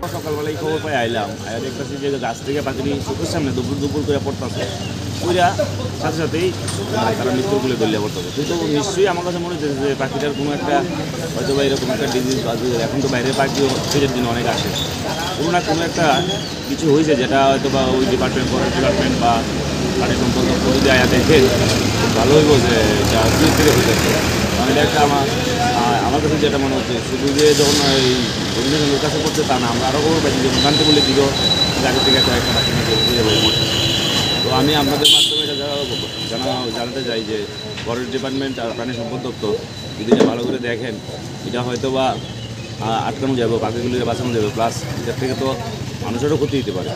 সকালবেলায় খবর পাই আইলাম আয়া দেখতেছি যে গাছ থেকে পাখি চোখের সামনে দুপুর দুপুর করে পড়তেছে ওইরা সাথে সাথেই তারা মৃত্যুর গুলো দলিয়া পড়তেছে কিন্তু নিশ্চয়ই আমার কাছে মনে হচ্ছে যে পাখিটার কোনো একটা হয়তো বা এরকম একটা ডিজিজ বা এখন তো বাইরের পাখিও শীতের দিন অনেক আসে কোনো না কোনো একটা কিছু হয়েছে যেটা হয়তো বা ওই ডিপার্টমেন্ট ফরেস্ট ডিপার্টমেন্ট বা পানি সম্পদ যদি আয়া দেখেন ভালো হইব যে এটা দূর থেকে হয়েছে কারণ এটা একটা আমার কাছে যেটা মনে হচ্ছে শুধু যে যখন এই অন্যজনের কাছে করছে তা না আমরা আরও খবর পাইছি যে ভোগান্তি বলে দিল আগে থেকে কয়েকটা পাখি নিয়ে বুঝে বলে মরতেছে তো আমি আপনাদের মাধ্যমে এটা জানাতে চাই যে ফরেস্ট ডিপার্টমেন্ট আর প্রাণী সম্পদ দপ্তর যদি এটা ভালো করে দেখেন এটা হয়তো বা আটকানো যাবে পাখিগুলিকে বাঁচানো যাবে প্লাস এটার থেকে তো মানুষেরও ক্ষতি হতে পারে।